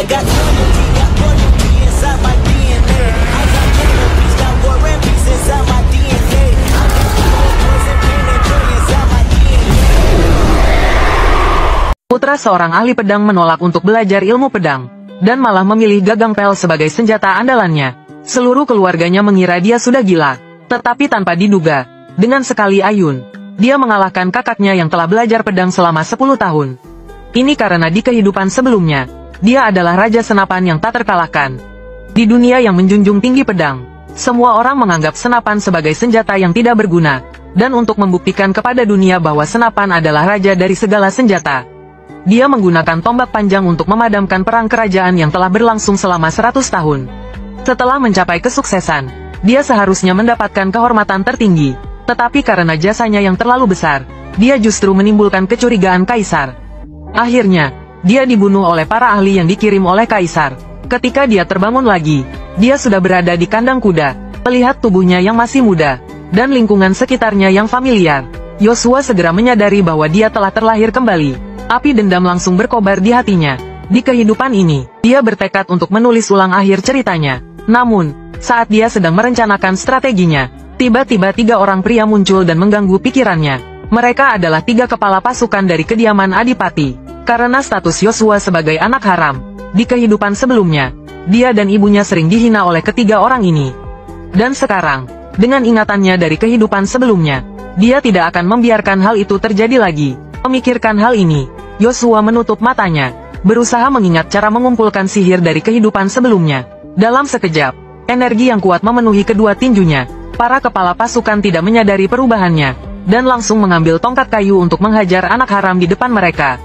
I got loyalty, got royalty inside my DNA. I got inner peace, got war and peace inside my DNA. I got poison, pain, and joy inside my DNA. Putra seorang ahli pedang menolak untuk belajar ilmu pedang, dan malah memilih gagang pel sebagai senjata andalannya. Seluruh keluarganya mengira dia sudah gila, tetapi tanpa diduga, dengan sekali ayun, dia mengalahkan kakaknya yang telah belajar pedang selama 10 tahun. Ini karena di kehidupan sebelumnya, dia adalah raja senapan yang tak terkalahkan. Di dunia yang menjunjung tinggi pedang, semua orang menganggap senapan sebagai senjata yang tidak berguna, dan untuk membuktikan kepada dunia bahwa senapan adalah raja dari segala senjata, dia menggunakan tombak panjang untuk memadamkan perang kerajaan yang telah berlangsung selama 100 tahun. Setelah mencapai kesuksesan, dia seharusnya mendapatkan kehormatan tertinggi, tetapi karena jasanya yang terlalu besar, dia justru menimbulkan kecurigaan kaisar. Akhirnya, dia dibunuh oleh para ahli yang dikirim oleh kaisar. Ketika dia terbangun lagi, dia sudah berada di kandang kuda, melihat tubuhnya yang masih muda, dan lingkungan sekitarnya yang familiar. Yosua segera menyadari bahwa dia telah terlahir kembali. Api dendam langsung berkobar di hatinya. Di kehidupan ini, dia bertekad untuk menulis ulang akhir ceritanya. Namun, saat dia sedang merencanakan strateginya, tiba-tiba 3 orang pria muncul dan mengganggu pikirannya. Mereka adalah 3 kepala pasukan dari kediaman Adipati. Karena status Yosua sebagai anak haram, di kehidupan sebelumnya, dia dan ibunya sering dihina oleh ketiga orang ini. Dan sekarang, dengan ingatannya dari kehidupan sebelumnya, dia tidak akan membiarkan hal itu terjadi lagi. Memikirkan hal ini, Yosua menutup matanya, berusaha mengingat cara mengumpulkan sihir dari kehidupan sebelumnya. Dalam sekejap, energi yang kuat memenuhi kedua tinjunya. Para kepala pasukan tidak menyadari perubahannya, dan langsung mengambil tongkat kayu untuk menghajar anak haram di depan mereka.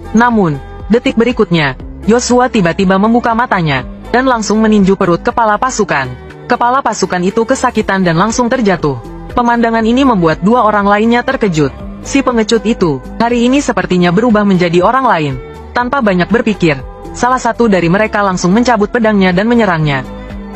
Namun, detik berikutnya, Yosua tiba-tiba membuka matanya, dan langsung meninju perut kepala pasukan. Kepala pasukan itu kesakitan dan langsung terjatuh. Pemandangan ini membuat 2 orang lainnya terkejut. Si pengecut itu, hari ini sepertinya berubah menjadi orang lain. Tanpa banyak berpikir, salah satu dari mereka langsung mencabut pedangnya dan menyerangnya.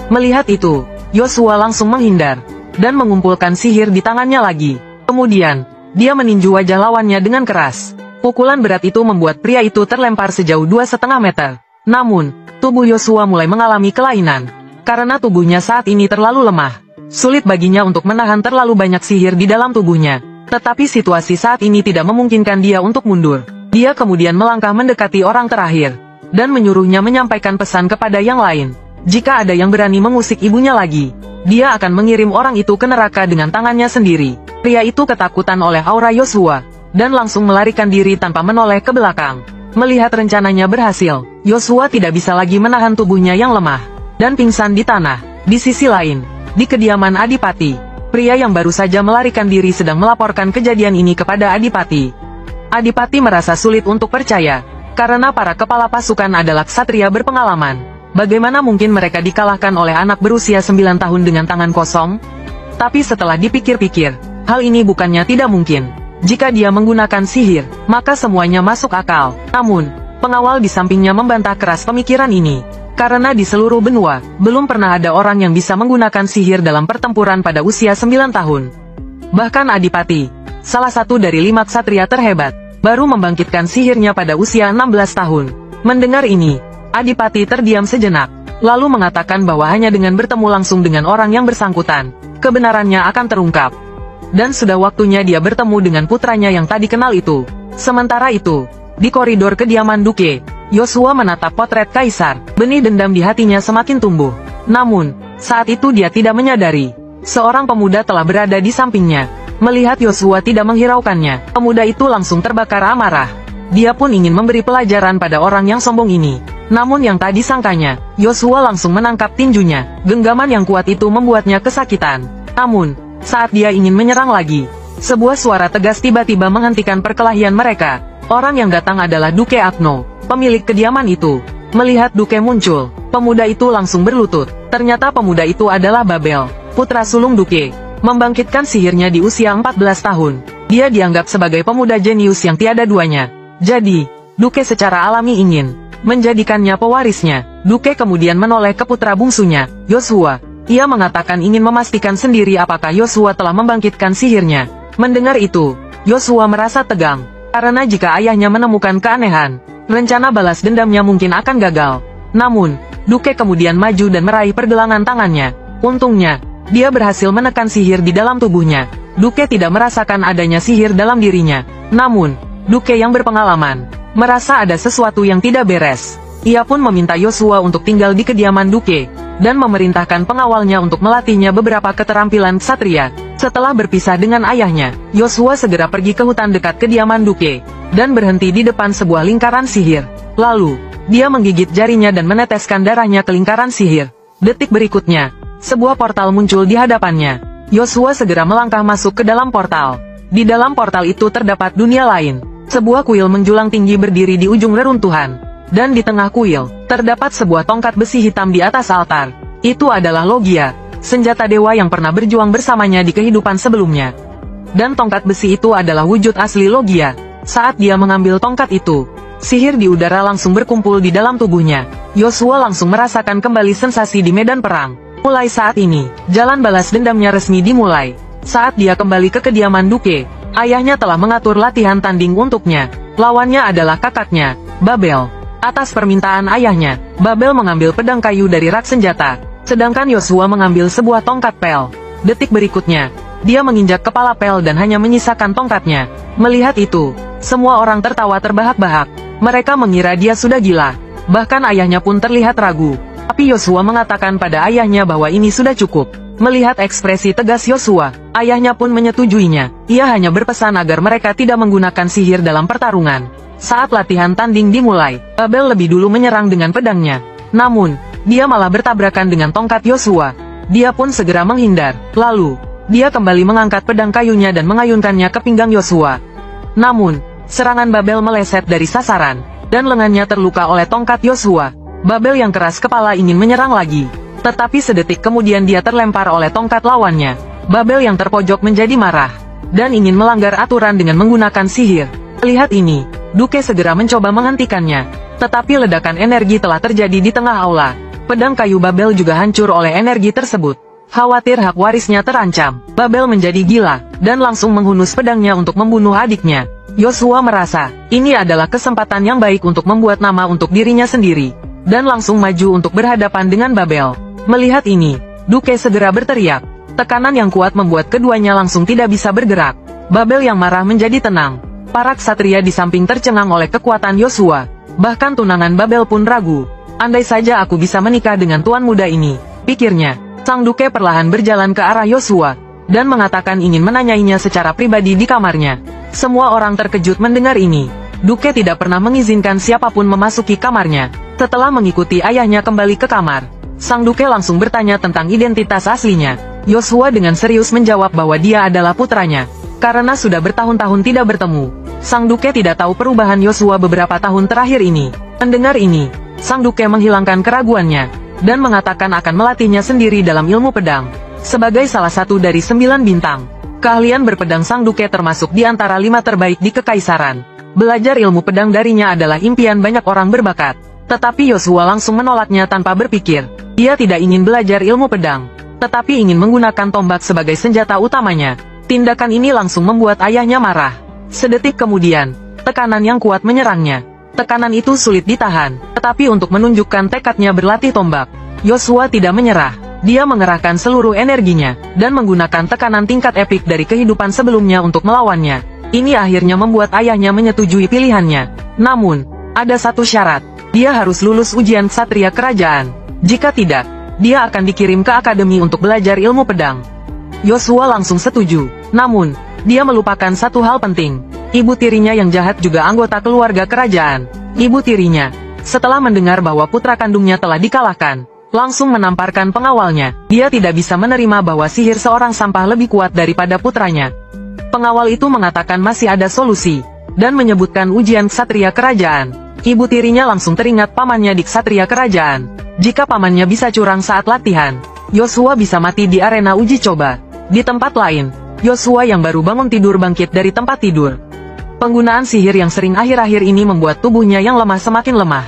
Melihat itu, Yosua langsung menghindar, dan mengumpulkan sihir di tangannya lagi. Kemudian, dia meninju wajah lawannya dengan keras. Pukulan berat itu membuat pria itu terlempar sejauh 2,5 meter. Namun, tubuh Yosua mulai mengalami kelainan. Karena tubuhnya saat ini terlalu lemah, sulit baginya untuk menahan terlalu banyak sihir di dalam tubuhnya. Tetapi situasi saat ini tidak memungkinkan dia untuk mundur. Dia kemudian melangkah mendekati orang terakhir, dan menyuruhnya menyampaikan pesan kepada yang lain. Jika ada yang berani mengusik ibunya lagi, dia akan mengirim orang itu ke neraka dengan tangannya sendiri. Pria itu ketakutan oleh aura Yosua, dan langsung melarikan diri tanpa menoleh ke belakang. Melihat rencananya berhasil, Yosua tidak bisa lagi menahan tubuhnya yang lemah, dan pingsan di tanah. Di sisi lain, di kediaman Adipati, pria yang baru saja melarikan diri sedang melaporkan kejadian ini kepada Adipati. Adipati merasa sulit untuk percaya, karena para kepala pasukan adalah ksatria berpengalaman. Bagaimana mungkin mereka dikalahkan oleh anak berusia 9 tahun dengan tangan kosong? Tapi setelah dipikir-pikir, hal ini bukannya tidak mungkin. Jika dia menggunakan sihir, maka semuanya masuk akal. Namun, pengawal di sampingnya membantah keras pemikiran ini. Karena di seluruh benua, belum pernah ada orang yang bisa menggunakan sihir dalam pertempuran pada usia 9 tahun. Bahkan Adipati, salah satu dari 5 ksatria terhebat, baru membangkitkan sihirnya pada usia 16 tahun. Mendengar ini, Adipati terdiam sejenak, lalu mengatakan bahwa hanya dengan bertemu langsung dengan orang yang bersangkutan, kebenarannya akan terungkap. Dan sudah waktunya dia bertemu dengan putranya yang tadi kenal itu. Sementara itu, di koridor kediaman Duke, Yosua menatap potret kaisar. Benih dendam di hatinya semakin tumbuh. Namun, saat itu dia tidak menyadari, seorang pemuda telah berada di sampingnya. Melihat Yosua tidak menghiraukannya, pemuda itu langsung terbakar amarah. Dia pun ingin memberi pelajaran pada orang yang sombong ini. Namun yang tadi sangkanya, Yosua langsung menangkap tinjunya. Genggaman yang kuat itu membuatnya kesakitan. Namun, saat dia ingin menyerang lagi, sebuah suara tegas tiba-tiba menghentikan perkelahian mereka. Orang yang datang adalah Duke Agno, pemilik kediaman itu. Melihat Duke muncul, pemuda itu langsung berlutut. Ternyata pemuda itu adalah Babel, putra sulung Duke. Membangkitkan sihirnya di usia 14 tahun. Dia dianggap sebagai pemuda jenius yang tiada duanya. Jadi, Duke secara alami ingin menjadikannya pewarisnya. Duke kemudian menoleh ke putra bungsunya, Yosua. Ia mengatakan ingin memastikan sendiri apakah Yosua telah membangkitkan sihirnya. Mendengar itu, Yosua merasa tegang. Karena jika ayahnya menemukan keanehan, rencana balas dendamnya mungkin akan gagal. Namun, Duke kemudian maju dan meraih pergelangan tangannya. Untungnya, dia berhasil menekan sihir di dalam tubuhnya. Duke tidak merasakan adanya sihir dalam dirinya. Namun, Duke yang berpengalaman, merasa ada sesuatu yang tidak beres. Ia pun meminta Yosua untuk tinggal di kediaman Duke, dan memerintahkan pengawalnya untuk melatihnya beberapa keterampilan ksatria. Setelah berpisah dengan ayahnya, Yosua segera pergi ke hutan dekat kediaman Duke, dan berhenti di depan sebuah lingkaran sihir. Lalu, dia menggigit jarinya dan meneteskan darahnya ke lingkaran sihir. Detik berikutnya, sebuah portal muncul di hadapannya. Yosua segera melangkah masuk ke dalam portal. Di dalam portal itu terdapat dunia lain. Sebuah kuil menjulang tinggi berdiri di ujung reruntuhan. Dan di tengah kuil, terdapat sebuah tongkat besi hitam di atas altar. Itu adalah Logia, senjata dewa yang pernah berjuang bersamanya di kehidupan sebelumnya. Dan tongkat besi itu adalah wujud asli Logia. Saat dia mengambil tongkat itu, sihir di udara langsung berkumpul di dalam tubuhnya. Yosua langsung merasakan kembali sensasi di medan perang. Mulai saat ini, jalan balas dendamnya resmi dimulai. Saat dia kembali ke kediaman Duke, ayahnya telah mengatur latihan tanding untuknya. Lawannya adalah kakaknya, Babel. Atas permintaan ayahnya, Babel mengambil pedang kayu dari rak senjata, sedangkan Yosua mengambil sebuah tongkat pel. Detik berikutnya, dia menginjak kepala pel dan hanya menyisakan tongkatnya. Melihat itu, semua orang tertawa terbahak-bahak. Mereka mengira dia sudah gila. Bahkan ayahnya pun terlihat ragu. Tapi Yosua mengatakan pada ayahnya bahwa ini sudah cukup. Melihat ekspresi tegas Yosua, ayahnya pun menyetujuinya. Ia hanya berpesan agar mereka tidak menggunakan sihir dalam pertarungan. Saat latihan tanding dimulai, Babel lebih dulu menyerang dengan pedangnya. Namun, dia malah bertabrakan dengan tongkat Yosua. Dia pun segera menghindar. Lalu, dia kembali mengangkat pedang kayunya dan mengayunkannya ke pinggang Yosua. Namun, serangan Babel meleset dari sasaran, dan lengannya terluka oleh tongkat Yosua. Babel yang keras kepala ingin menyerang lagi. Tetapi sedetik kemudian dia terlempar oleh tongkat lawannya. Babel yang terpojok menjadi marah, dan ingin melanggar aturan dengan menggunakan sihir. Lihat ini, Duke segera mencoba menghentikannya. Tetapi ledakan energi telah terjadi di tengah aula. Pedang kayu Babel juga hancur oleh energi tersebut. Khawatir hak warisnya terancam, Babel menjadi gila, dan langsung menghunus pedangnya untuk membunuh adiknya. Yosua merasa, ini adalah kesempatan yang baik untuk membuat nama untuk dirinya sendiri, dan langsung maju untuk berhadapan dengan Babel. Melihat ini, Duke segera berteriak. Tekanan yang kuat membuat keduanya langsung tidak bisa bergerak. Babel yang marah menjadi tenang. Para ksatria di samping tercengang oleh kekuatan Yosua. Bahkan tunangan Babel pun ragu. Andai saja aku bisa menikah dengan tuan muda ini, pikirnya. Sang Duke perlahan berjalan ke arah Yosua, dan mengatakan ingin menanyainya secara pribadi di kamarnya. Semua orang terkejut mendengar ini. Duke tidak pernah mengizinkan siapapun memasuki kamarnya. Setelah mengikuti ayahnya kembali ke kamar, Sang Duke langsung bertanya tentang identitas aslinya. Yosua dengan serius menjawab bahwa dia adalah putranya. Karena sudah bertahun-tahun tidak bertemu, Sang Duke tidak tahu perubahan Yosua beberapa tahun terakhir ini. Mendengar ini, Sang Duke menghilangkan keraguannya, dan mengatakan akan melatihnya sendiri dalam ilmu pedang. Sebagai salah satu dari 9 bintang, keahlian berpedang Sang Duke termasuk di antara 5 terbaik di Kekaisaran. Belajar ilmu pedang darinya adalah impian banyak orang berbakat. Tetapi Yosua langsung menolaknya tanpa berpikir. Dia tidak ingin belajar ilmu pedang, tetapi ingin menggunakan tombak sebagai senjata utamanya. Tindakan ini langsung membuat ayahnya marah. Sedetik kemudian, tekanan yang kuat menyerangnya. Tekanan itu sulit ditahan, tetapi untuk menunjukkan tekadnya berlatih tombak, Yosua tidak menyerah. Dia mengerahkan seluruh energinya, dan menggunakan tekanan tingkat epik dari kehidupan sebelumnya untuk melawannya. Ini akhirnya membuat ayahnya menyetujui pilihannya. Namun, ada satu syarat. Dia harus lulus ujian ksatria kerajaan. Jika tidak, dia akan dikirim ke akademi untuk belajar ilmu pedang. Yosua langsung setuju. Namun, dia melupakan satu hal penting. Ibu tirinya yang jahat juga anggota keluarga kerajaan. Ibu tirinya, setelah mendengar bahwa putra kandungnya telah dikalahkan, langsung menamparkan pengawalnya. Dia tidak bisa menerima bahwa sihir seorang sampah lebih kuat daripada putranya. Pengawal itu mengatakan masih ada solusi, dan menyebutkan ujian ksatria kerajaan. Ibu tirinya langsung teringat pamannya di ksatria kerajaan. Jika pamannya bisa curang saat latihan, Yosua bisa mati di arena uji coba. Di tempat lain, Yosua yang baru bangun tidur bangkit dari tempat tidur. Penggunaan sihir yang sering akhir-akhir ini membuat tubuhnya yang lemah semakin lemah.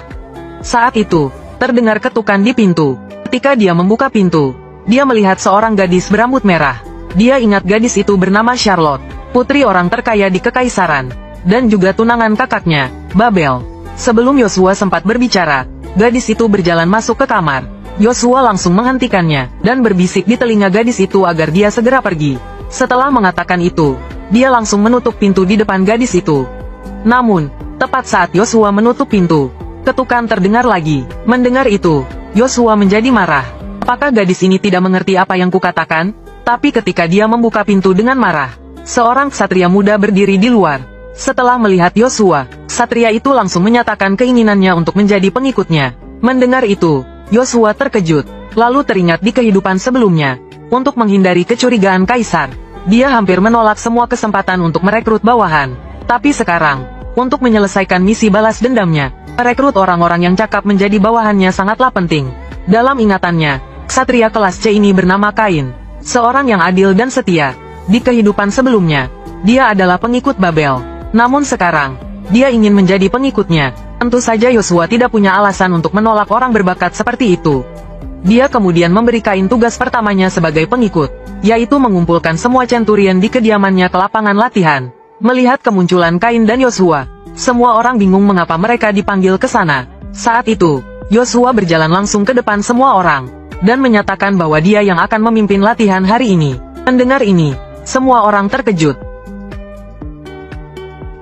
Saat itu, terdengar ketukan di pintu. Ketika dia membuka pintu, dia melihat seorang gadis berambut merah. Dia ingat gadis itu bernama Charlotte, putri orang terkaya di Kekaisaran, dan juga tunangan kakaknya, Babel. Sebelum Yosua sempat berbicara, gadis itu berjalan masuk ke kamar. Yosua langsung menghentikannya, dan berbisik di telinga gadis itu agar dia segera pergi. Setelah mengatakan itu, dia langsung menutup pintu di depan gadis itu. Namun, tepat saat Yosua menutup pintu, ketukan terdengar lagi. Mendengar itu, Yosua menjadi marah. Apakah gadis ini tidak mengerti apa yang kukatakan? Tapi ketika dia membuka pintu dengan marah, seorang ksatria muda berdiri di luar. Setelah melihat Yosua, ksatria itu langsung menyatakan keinginannya untuk menjadi pengikutnya. Mendengar itu, Yosua terkejut, lalu teringat di kehidupan sebelumnya. Untuk menghindari kecurigaan kaisar, dia hampir menolak semua kesempatan untuk merekrut bawahan. Tapi sekarang, untuk menyelesaikan misi balas dendamnya, merekrut orang-orang yang cakap menjadi bawahannya sangatlah penting. Dalam ingatannya, ksatria kelas C ini bernama Kain, seorang yang adil dan setia. Di kehidupan sebelumnya, dia adalah pengikut Babel. Namun sekarang, dia ingin menjadi pengikutnya. Tentu saja Yosua tidak punya alasan untuk menolak orang berbakat seperti itu. Dia kemudian memberi Kain tugas pertamanya sebagai pengikut, yaitu mengumpulkan semua centurion di kediamannya ke lapangan latihan. Melihat kemunculan Kain dan Yosua, semua orang bingung mengapa mereka dipanggil ke sana. Saat itu, Yosua berjalan langsung ke depan semua orang, dan menyatakan bahwa dia yang akan memimpin latihan hari ini. Mendengar ini, semua orang terkejut.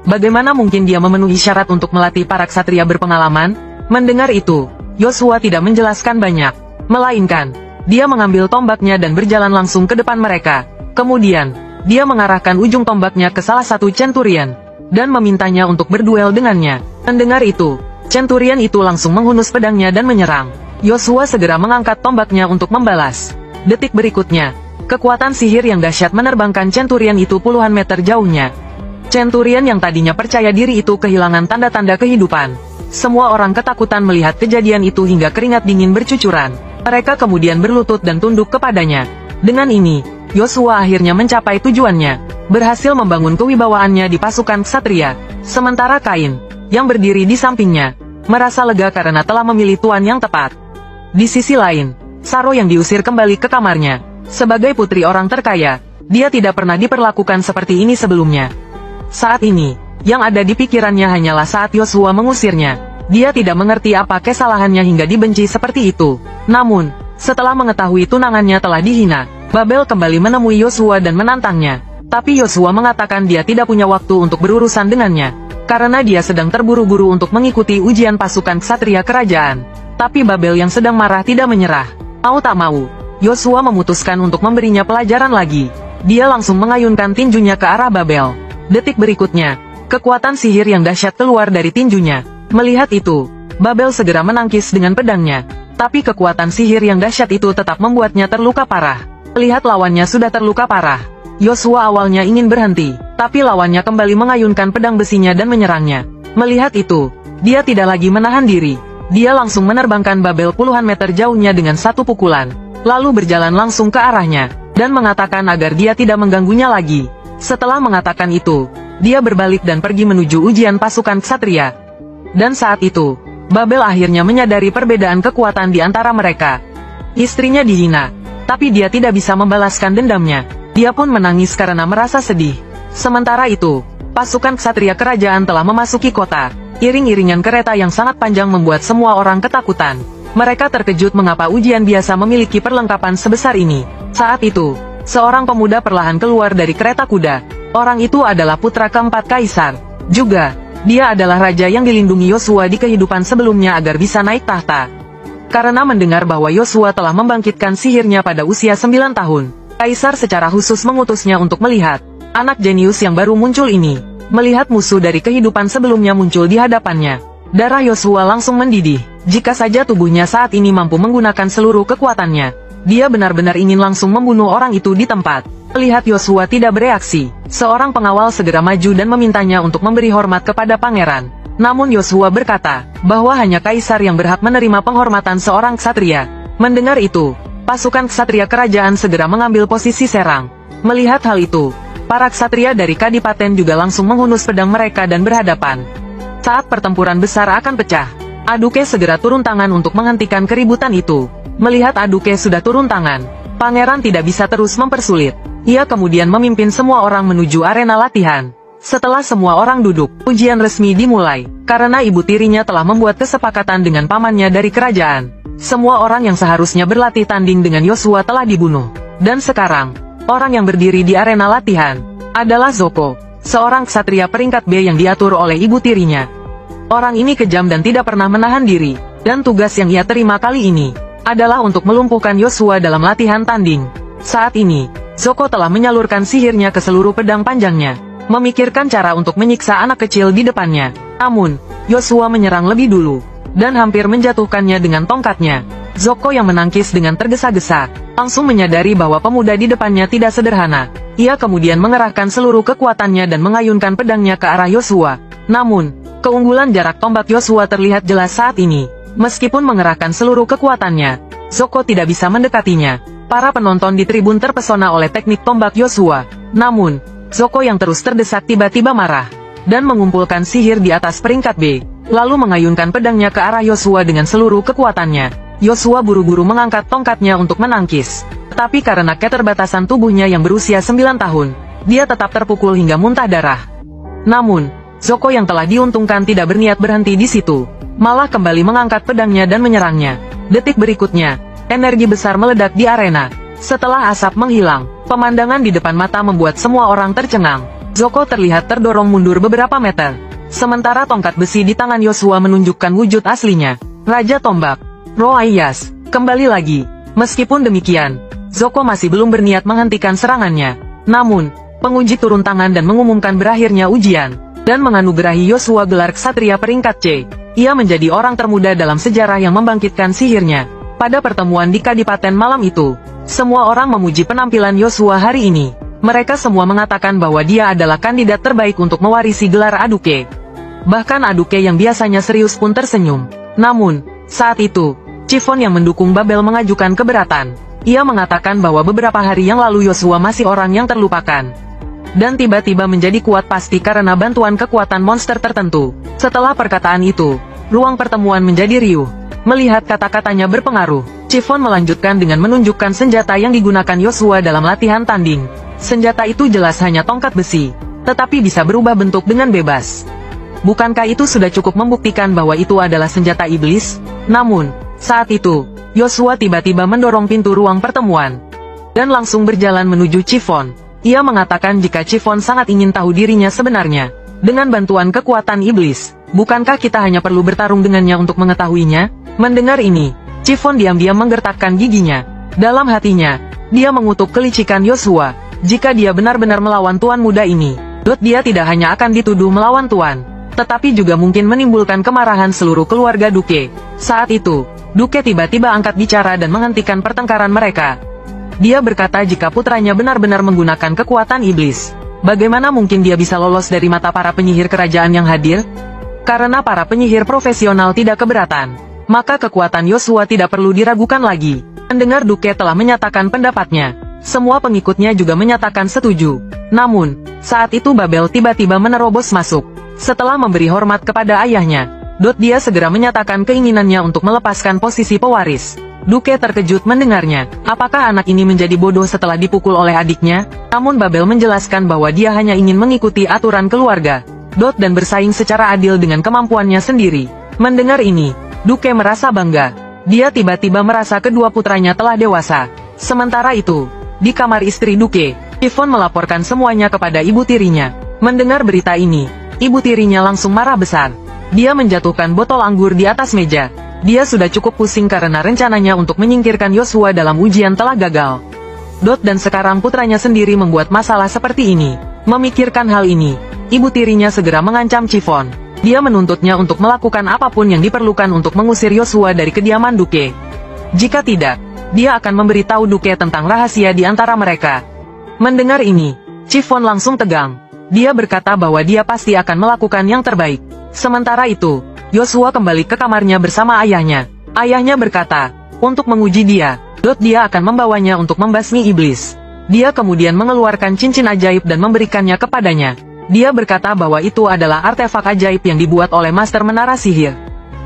Bagaimana mungkin dia memenuhi syarat untuk melatih para ksatria berpengalaman? Mendengar itu, Yosua tidak menjelaskan banyak, melainkan, dia mengambil tombaknya dan berjalan langsung ke depan mereka. Kemudian, dia mengarahkan ujung tombaknya ke salah satu centurion, dan memintanya untuk berduel dengannya. Mendengar itu, centurion itu langsung menghunus pedangnya dan menyerang. Yosua segera mengangkat tombaknya untuk membalas. Detik berikutnya, kekuatan sihir yang dahsyat menerbangkan centurion itu puluhan meter jauhnya. Centurion yang tadinya percaya diri itu kehilangan tanda-tanda kehidupan. Semua orang ketakutan melihat kejadian itu hingga keringat dingin bercucuran. Mereka kemudian berlutut dan tunduk kepadanya. Dengan ini, Yosua akhirnya mencapai tujuannya, berhasil membangun kewibawaannya di pasukan ksatria. Sementara Kain, yang berdiri di sampingnya, merasa lega karena telah memilih tuan yang tepat. Di sisi lain, Saro yang diusir kembali ke kamarnya. Sebagai putri orang terkaya, dia tidak pernah diperlakukan seperti ini sebelumnya. Saat ini, yang ada di pikirannya hanyalah saat Yosua mengusirnya. Dia tidak mengerti apa kesalahannya hingga dibenci seperti itu. Namun, setelah mengetahui tunangannya telah dihina, Babel kembali menemui Yosua dan menantangnya. Tapi Yosua mengatakan dia tidak punya waktu untuk berurusan dengannya, karena dia sedang terburu-buru untuk mengikuti ujian pasukan ksatria kerajaan. Tapi Babel yang sedang marah tidak menyerah. Mau tak mau, Yosua memutuskan untuk memberinya pelajaran lagi. Dia langsung mengayunkan tinjunya ke arah Babel. Detik berikutnya, kekuatan sihir yang dahsyat keluar dari tinjunya. Melihat itu, Babel segera menangkis dengan pedangnya. Tapi kekuatan sihir yang dahsyat itu tetap membuatnya terluka parah. Melihat lawannya sudah terluka parah, Yosua awalnya ingin berhenti, tapi lawannya kembali mengayunkan pedang besinya dan menyerangnya. Melihat itu, dia tidak lagi menahan diri. Dia langsung menerbangkan Babel puluhan meter jauhnya dengan satu pukulan, lalu berjalan langsung ke arahnya, dan mengatakan agar dia tidak mengganggunya lagi. Setelah mengatakan itu, dia berbalik dan pergi menuju ujian pasukan ksatria. Dan saat itu, Babel akhirnya menyadari perbedaan kekuatan di antara mereka. Istrinya dihina, tapi dia tidak bisa membalaskan dendamnya. Dia pun menangis karena merasa sedih. Sementara itu, pasukan ksatria kerajaan telah memasuki kota. Iring-iringan kereta yang sangat panjang membuat semua orang ketakutan. Mereka terkejut mengapa ujian biasa memiliki perlengkapan sebesar ini. Saat itu, seorang pemuda perlahan keluar dari kereta kuda. Orang itu adalah putra keempat kaisar. Juga, dia adalah raja yang dilindungi Yosua di kehidupan sebelumnya agar bisa naik tahta. Karena mendengar bahwa Yosua telah membangkitkan sihirnya pada usia 9 tahun, kaisar secara khusus mengutusnya untuk melihat anak jenius yang baru muncul ini. Melihat musuh dari kehidupan sebelumnya muncul di hadapannya, darah Yosua langsung mendidih. Jika saja tubuhnya saat ini mampu menggunakan seluruh kekuatannya, dia benar-benar ingin langsung membunuh orang itu di tempat. Melihat Yosua tidak bereaksi, seorang pengawal segera maju dan memintanya untuk memberi hormat kepada pangeran. Namun Yosua berkata, bahwa hanya kaisar yang berhak menerima penghormatan seorang ksatria. Mendengar itu, pasukan ksatria kerajaan segera mengambil posisi serang. Melihat hal itu, para ksatria dari kadipaten juga langsung menghunus pedang mereka dan berhadapan. Saat pertempuran besar akan pecah, Aduke segera turun tangan untuk menghentikan keributan itu. Melihat Aduke sudah turun tangan, pangeran tidak bisa terus mempersulit. Ia kemudian memimpin semua orang menuju arena latihan. Setelah semua orang duduk, ujian resmi dimulai, karena ibu tirinya telah membuat kesepakatan dengan pamannya dari kerajaan. Semua orang yang seharusnya berlatih tanding dengan Yosua telah dibunuh. Dan sekarang, orang yang berdiri di arena latihan adalah Zoko, seorang ksatria peringkat B yang diatur oleh ibu tirinya. Orang ini kejam dan tidak pernah menahan diri, dan tugas yang ia terima kali ini adalah untuk melumpuhkan Yosua dalam latihan tanding. Saat ini, Zoko telah menyalurkan sihirnya ke seluruh pedang panjangnya, memikirkan cara untuk menyiksa anak kecil di depannya. Namun, Yosua menyerang lebih dulu, dan hampir menjatuhkannya dengan tongkatnya. Zoko yang menangkis dengan tergesa-gesa, langsung menyadari bahwa pemuda di depannya tidak sederhana. Ia kemudian mengerahkan seluruh kekuatannya dan mengayunkan pedangnya ke arah Yosua. Namun, keunggulan jarak tombak Yosua terlihat jelas saat ini. Meskipun mengerahkan seluruh kekuatannya, Zoko tidak bisa mendekatinya. Para penonton di tribun terpesona oleh teknik tombak Yosua. Namun, Zoko yang terus terdesak tiba-tiba marah, dan mengumpulkan sihir di atas peringkat B, lalu mengayunkan pedangnya ke arah Yosua dengan seluruh kekuatannya. Yosua buru-buru mengangkat tongkatnya untuk menangkis. Tetapi karena keterbatasan tubuhnya yang berusia 9 tahun, dia tetap terpukul hingga muntah darah. Namun, Zoko yang telah diuntungkan tidak berniat berhenti di situ, malah kembali mengangkat pedangnya dan menyerangnya. Detik berikutnya, energi besar meledak di arena. Setelah asap menghilang, pemandangan di depan mata membuat semua orang tercengang. Zoko terlihat terdorong mundur beberapa meter. Sementara tongkat besi di tangan Yosua menunjukkan wujud aslinya. Raja Tombak, Roaiyas, kembali lagi. Meskipun demikian, Zoko masih belum berniat menghentikan serangannya. Namun, penguji turun tangan dan mengumumkan berakhirnya ujian, dan menganugerahi Yosua gelar ksatria peringkat C. Ia menjadi orang termuda dalam sejarah yang membangkitkan sihirnya. Pada pertemuan di Kadipaten malam itu, semua orang memuji penampilan Yosua hari ini. Mereka semua mengatakan bahwa dia adalah kandidat terbaik untuk mewarisi gelar Aduke. Bahkan Aduke yang biasanya serius pun tersenyum. Namun, saat itu, Chiffon yang mendukung Babel mengajukan keberatan. Ia mengatakan bahwa beberapa hari yang lalu Yosua masih orang yang terlupakan, dan tiba-tiba menjadi kuat pasti karena bantuan kekuatan monster tertentu. Setelah perkataan itu, ruang pertemuan menjadi riuh. Melihat kata-katanya berpengaruh, Chiffon melanjutkan dengan menunjukkan senjata yang digunakan Yosua dalam latihan tanding. Senjata itu jelas hanya tongkat besi, tetapi bisa berubah bentuk dengan bebas. Bukankah itu sudah cukup membuktikan bahwa itu adalah senjata iblis? Namun, saat itu, Yosua tiba-tiba mendorong pintu ruang pertemuan, dan langsung berjalan menuju Chiffon. Ia mengatakan jika Chiffon sangat ingin tahu dirinya sebenarnya, dengan bantuan kekuatan iblis, bukankah kita hanya perlu bertarung dengannya untuk mengetahuinya? Mendengar ini, Chiffon diam-diam menggertakkan giginya. Dalam hatinya, dia mengutuk kelicikan Yosua. Jika dia benar-benar melawan tuan muda ini, dia tidak hanya akan dituduh melawan tuan, tetapi juga mungkin menimbulkan kemarahan seluruh keluarga Duke. Saat itu, Duke tiba-tiba angkat bicara dan menghentikan pertengkaran mereka. Dia berkata jika putranya benar-benar menggunakan kekuatan iblis, bagaimana mungkin dia bisa lolos dari mata para penyihir kerajaan yang hadir? Karena para penyihir profesional tidak keberatan, maka kekuatan Yosua tidak perlu diragukan lagi. Mendengar Duke telah menyatakan pendapatnya, semua pengikutnya juga menyatakan setuju. Namun, saat itu Babel tiba-tiba menerobos masuk. Setelah memberi hormat kepada ayahnya, dia segera menyatakan keinginannya untuk melepaskan posisi pewaris. Duke terkejut mendengarnya. Apakah anak ini menjadi bodoh setelah dipukul oleh adiknya? Namun Babel menjelaskan bahwa dia hanya ingin mengikuti aturan keluarga, dan bersaing secara adil dengan kemampuannya sendiri. Mendengar ini, Duke merasa bangga. Dia tiba-tiba merasa kedua putranya telah dewasa. Sementara itu, di kamar istri Duke, Chiffon melaporkan semuanya kepada ibu tirinya. Mendengar berita ini, ibu tirinya langsung marah besar. Dia menjatuhkan botol anggur di atas meja. Dia sudah cukup pusing karena rencananya untuk menyingkirkan Yosua dalam ujian telah gagal. Dan sekarang putranya sendiri membuat masalah seperti ini. Memikirkan hal ini, ibu tirinya segera mengancam Chiffon. Dia menuntutnya untuk melakukan apapun yang diperlukan untuk mengusir Yosua dari kediaman Duke. Jika tidak, dia akan memberitahu Duke tentang rahasia di antara mereka. Mendengar ini, Chiffon langsung tegang. Dia berkata bahwa dia pasti akan melakukan yang terbaik. Sementara itu, Yosua kembali ke kamarnya bersama ayahnya. Ayahnya berkata, untuk menguji dia, dia akan membawanya untuk membasmi iblis. Dia kemudian mengeluarkan cincin ajaib dan memberikannya kepadanya. Dia berkata bahwa itu adalah artefak ajaib yang dibuat oleh master menara sihir.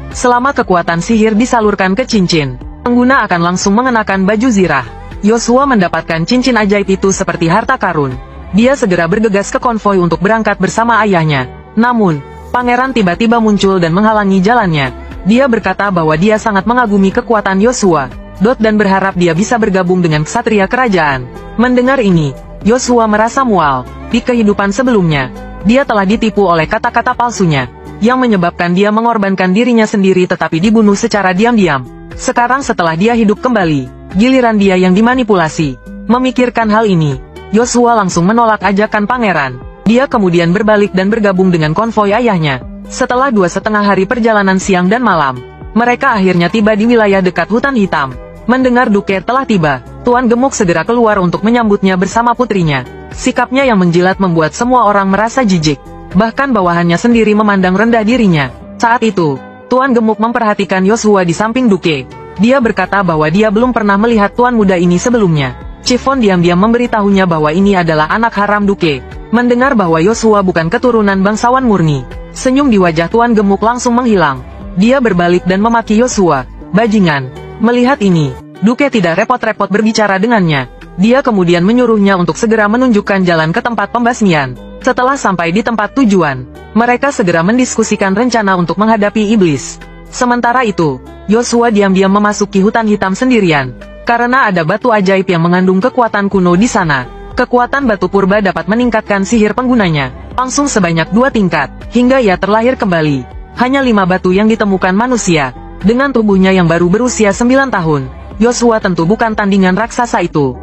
Selama kekuatan sihir disalurkan ke cincin, pengguna akan langsung mengenakan baju zirah. Yosua mendapatkan cincin ajaib itu seperti harta karun. Dia segera bergegas ke konvoi untuk berangkat bersama ayahnya. Namun, pangeran tiba-tiba muncul dan menghalangi jalannya. Dia berkata bahwa dia sangat mengagumi kekuatan Yosua, dan berharap dia bisa bergabung dengan ksatria kerajaan. Mendengar ini, Yosua merasa mual. Di kehidupan sebelumnya, dia telah ditipu oleh kata-kata palsunya, yang menyebabkan dia mengorbankan dirinya sendiri tetapi dibunuh secara diam-diam. Sekarang setelah dia hidup kembali, giliran dia yang dimanipulasi. Memikirkan hal ini, Yosua langsung menolak ajakan pangeran. Dia kemudian berbalik dan bergabung dengan konvoi ayahnya. Setelah 2,5 hari perjalanan siang dan malam, mereka akhirnya tiba di wilayah dekat hutan hitam. Mendengar Duke telah tiba, Tuan Gemuk segera keluar untuk menyambutnya bersama putrinya. Sikapnya yang menjilat membuat semua orang merasa jijik. Bahkan bawahannya sendiri memandang rendah dirinya. Saat itu, Tuan Gemuk memperhatikan Yosua di samping Duke. Dia berkata bahwa dia belum pernah melihat tuan muda ini sebelumnya. Chiffon diam-diam memberitahunya bahwa ini adalah anak haram Duke. Mendengar bahwa Yosua bukan keturunan bangsawan murni, senyum di wajah Tuan Gemuk langsung menghilang. Dia berbalik dan memaki Yosua. Bajingan. Melihat ini, Duke tidak repot-repot berbicara dengannya. Dia kemudian menyuruhnya untuk segera menunjukkan jalan ke tempat pembasmian. Setelah sampai di tempat tujuan, mereka segera mendiskusikan rencana untuk menghadapi iblis. Sementara itu, Yosua diam-diam memasuki hutan hitam sendirian. Karena ada batu ajaib yang mengandung kekuatan kuno di sana. Kekuatan batu purba dapat meningkatkan sihir penggunanya, langsung sebanyak 2 tingkat, hingga ia terlahir kembali. Hanya 5 batu yang ditemukan manusia. Dengan tubuhnya yang baru berusia 9 tahun, Yosua tentu bukan tandingan raksasa itu.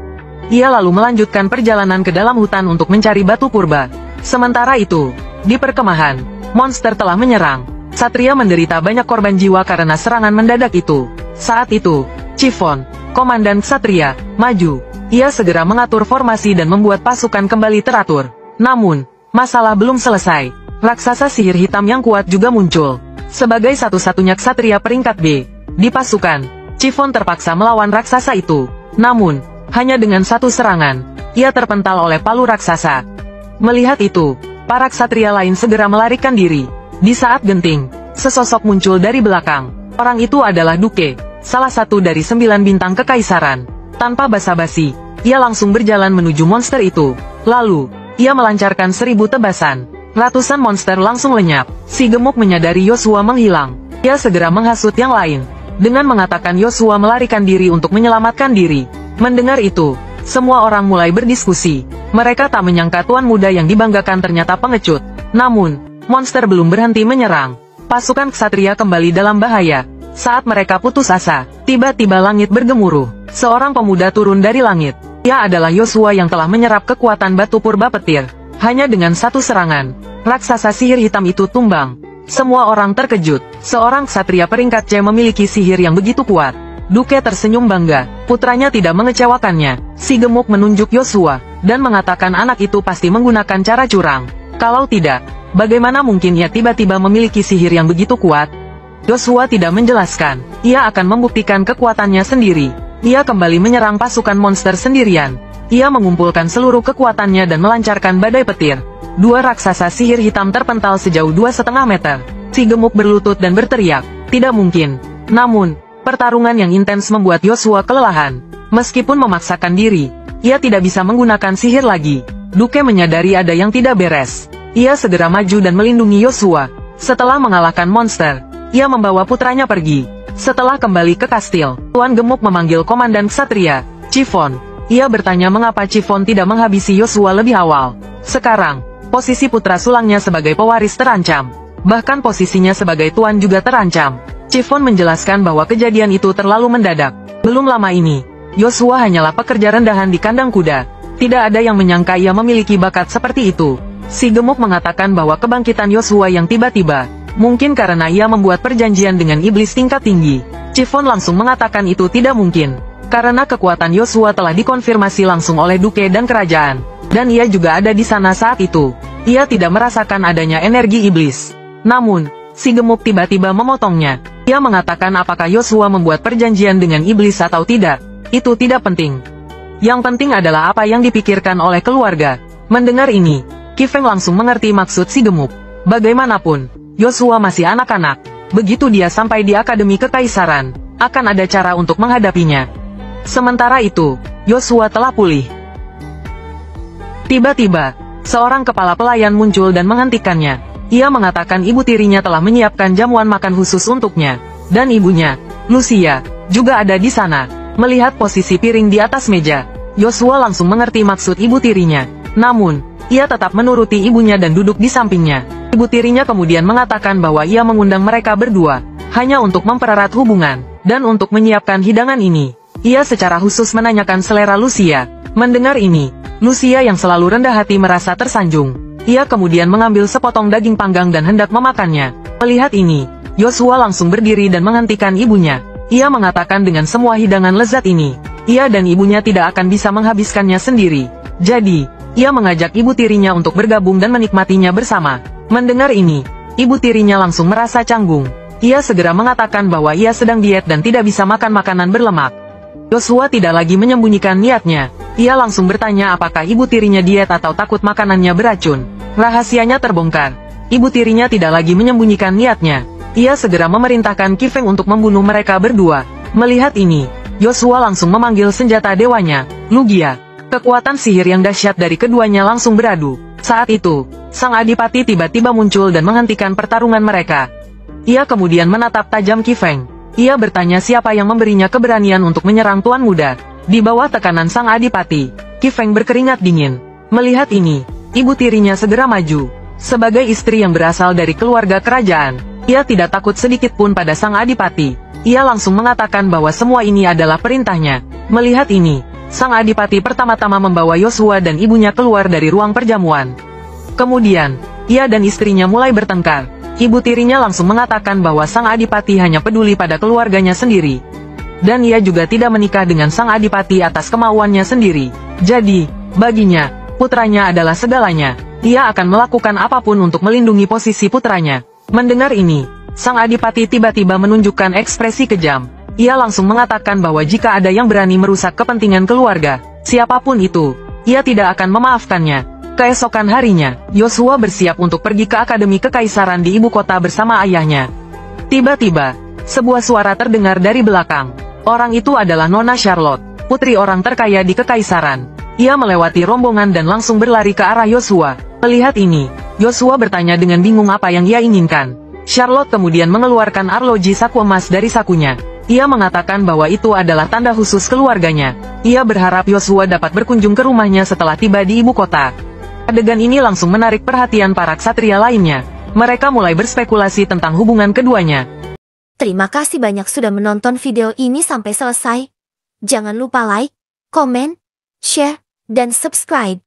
Ia lalu melanjutkan perjalanan ke dalam hutan untuk mencari batu purba. Sementara itu, di perkemahan, monster telah menyerang. Satria menderita banyak korban jiwa karena serangan mendadak itu. Saat itu, Chiffon, komandan Ksatria, maju. Ia segera mengatur formasi dan membuat pasukan kembali teratur. Namun, masalah belum selesai. Raksasa sihir hitam yang kuat juga muncul. Sebagai satu-satunya ksatria peringkat B di pasukan, Chiffon terpaksa melawan raksasa itu. Namun, hanya dengan 1 serangan, ia terpental oleh palu raksasa. Melihat itu, para ksatria lain segera melarikan diri. Di saat genting, sesosok muncul dari belakang. Orang itu adalah Duke, salah satu dari 9 bintang kekaisaran. Tanpa basa-basi, ia langsung berjalan menuju monster itu. Lalu, ia melancarkan 1000 tebasan. Ratusan monster langsung lenyap. Si Gemuk menyadari Yosua menghilang. Ia segera menghasut yang lain, dengan mengatakan Yosua melarikan diri untuk menyelamatkan diri. Mendengar itu, semua orang mulai berdiskusi. Mereka tak menyangka tuan muda yang dibanggakan ternyata pengecut. Namun, monster belum berhenti menyerang. Pasukan ksatria kembali dalam bahaya. Saat mereka putus asa, tiba-tiba langit bergemuruh. Seorang pemuda turun dari langit. Ia adalah Yosua yang telah menyerap kekuatan batu purba petir. Hanya dengan 1 serangan, raksasa sihir hitam itu tumbang. Semua orang terkejut. Seorang ksatria peringkat C memiliki sihir yang begitu kuat. Duke tersenyum bangga. Putranya tidak mengecewakannya. Si Gemuk menunjuk Yosua, dan mengatakan anak itu pasti menggunakan cara curang. Kalau tidak, bagaimana mungkin ia tiba-tiba memiliki sihir yang begitu kuat? Yosua tidak menjelaskan. Ia akan membuktikan kekuatannya sendiri. Ia kembali menyerang pasukan monster sendirian. Ia mengumpulkan seluruh kekuatannya dan melancarkan badai petir. 2 raksasa sihir hitam terpental sejauh 2,5 meter. Si Gemuk berlutut dan berteriak, "Tidak mungkin." Namun, pertarungan yang intens membuat Yosua kelelahan. Meskipun memaksakan diri, ia tidak bisa menggunakan sihir lagi. Duke menyadari ada yang tidak beres. Ia segera maju dan melindungi Yosua. Setelah mengalahkan monster, ia membawa putranya pergi. Setelah kembali ke kastil, Tuan Gemuk memanggil komandan ksatria, Chiffon. Ia bertanya mengapa Chiffon tidak menghabisi Yosua lebih awal. Sekarang, posisi putra sulangnya sebagai pewaris terancam. Bahkan posisinya sebagai tuan juga terancam. Chiffon menjelaskan bahwa kejadian itu terlalu mendadak. Belum lama ini, Yosua hanyalah pekerja rendahan di kandang kuda. Tidak ada yang menyangka ia memiliki bakat seperti itu. Si Gemuk mengatakan bahwa kebangkitan Yosua yang tiba-tiba, mungkin karena ia membuat perjanjian dengan iblis tingkat tinggi. Chiffon langsung mengatakan itu tidak mungkin. Karena kekuatan Yosua telah dikonfirmasi langsung oleh Duke dan kerajaan. Dan ia juga ada di sana saat itu. Ia tidak merasakan adanya energi iblis. Namun, si Gemuk tiba-tiba memotongnya. Ia mengatakan apakah Yosua membuat perjanjian dengan iblis atau tidak. Itu tidak penting. Yang penting adalah apa yang dipikirkan oleh keluarga. Mendengar ini, Ki Feng langsung mengerti maksud si Gemuk. Bagaimanapun, Yosua masih anak-anak. Begitu dia sampai di Akademi Kekaisaran, akan ada cara untuk menghadapinya. Sementara itu, Yosua telah pulih. Tiba-tiba, seorang kepala pelayan muncul dan menghentikannya. Ia mengatakan ibu tirinya telah menyiapkan jamuan makan khusus untuknya. Dan ibunya, Lucia, juga ada di sana. Melihat posisi piring di atas meja, Joshua langsung mengerti maksud ibu tirinya. Namun, ia tetap menuruti ibunya dan duduk di sampingnya. Ibu tirinya kemudian mengatakan bahwa ia mengundang mereka berdua, hanya untuk mempererat hubungan, dan untuk menyiapkan hidangan ini. Ia secara khusus menanyakan selera Lucia. Mendengar ini, Lucia yang selalu rendah hati merasa tersanjung. Ia kemudian mengambil sepotong daging panggang dan hendak memakannya. Melihat ini, Joshua langsung berdiri dan menghentikan ibunya. Ia mengatakan dengan semua hidangan lezat ini, ia dan ibunya tidak akan bisa menghabiskannya sendiri. Jadi, ia mengajak ibu tirinya untuk bergabung dan menikmatinya bersama. Mendengar ini, ibu tirinya langsung merasa canggung. Ia segera mengatakan bahwa ia sedang diet dan tidak bisa makan makanan berlemak. Joshua tidak lagi menyembunyikan niatnya. Ia langsung bertanya apakah ibu tirinya diet atau takut makanannya beracun. Rahasianya terbongkar. Ibu tirinya tidak lagi menyembunyikan niatnya. Ia segera memerintahkan Qi Feng untuk membunuh mereka berdua. Melihat ini, Joshua langsung memanggil senjata dewanya, Lugia. Kekuatan sihir yang dahsyat dari keduanya langsung beradu. Saat itu, sang adipati tiba-tiba muncul dan menghentikan pertarungan mereka. Ia kemudian menatap tajam Qi Feng. Ia bertanya siapa yang memberinya keberanian untuk menyerang Tuan Muda. Di bawah tekanan sang adipati, Qi Feng berkeringat dingin. Melihat ini, ibu tirinya segera maju. Sebagai istri yang berasal dari keluarga kerajaan, ia tidak takut sedikit pun pada sang adipati. Ia langsung mengatakan bahwa semua ini adalah perintahnya. Melihat ini, sang adipati pertama-tama membawa Joshua dan ibunya keluar dari ruang perjamuan. Kemudian, ia dan istrinya mulai bertengkar. Ibu tirinya langsung mengatakan bahwa sang adipati hanya peduli pada keluarganya sendiri. Dan ia juga tidak menikah dengan sang adipati atas kemauannya sendiri. Jadi, baginya, putranya adalah segalanya. Ia akan melakukan apapun untuk melindungi posisi putranya. Mendengar ini, sang adipati tiba-tiba menunjukkan ekspresi kejam. Ia langsung mengatakan bahwa jika ada yang berani merusak kepentingan keluarga, siapapun itu, ia tidak akan memaafkannya. Keesokan harinya, Joshua bersiap untuk pergi ke Akademi Kekaisaran di ibu kota bersama ayahnya. Tiba-tiba, sebuah suara terdengar dari belakang. Orang itu adalah Nona Charlotte, putri orang terkaya di Kekaisaran. Ia melewati rombongan dan langsung berlari ke arah Joshua. Melihat ini, Joshua bertanya dengan bingung apa yang ia inginkan. Charlotte kemudian mengeluarkan arloji saku emas dari sakunya. Ia mengatakan bahwa itu adalah tanda khusus keluarganya. Ia berharap Joshua dapat berkunjung ke rumahnya setelah tiba di ibu kota. Adegan ini langsung menarik perhatian para ksatria lainnya. Mereka mulai berspekulasi tentang hubungan keduanya. Terima kasih banyak sudah menonton video ini sampai selesai. Jangan lupa like, komen, share, dan subscribe.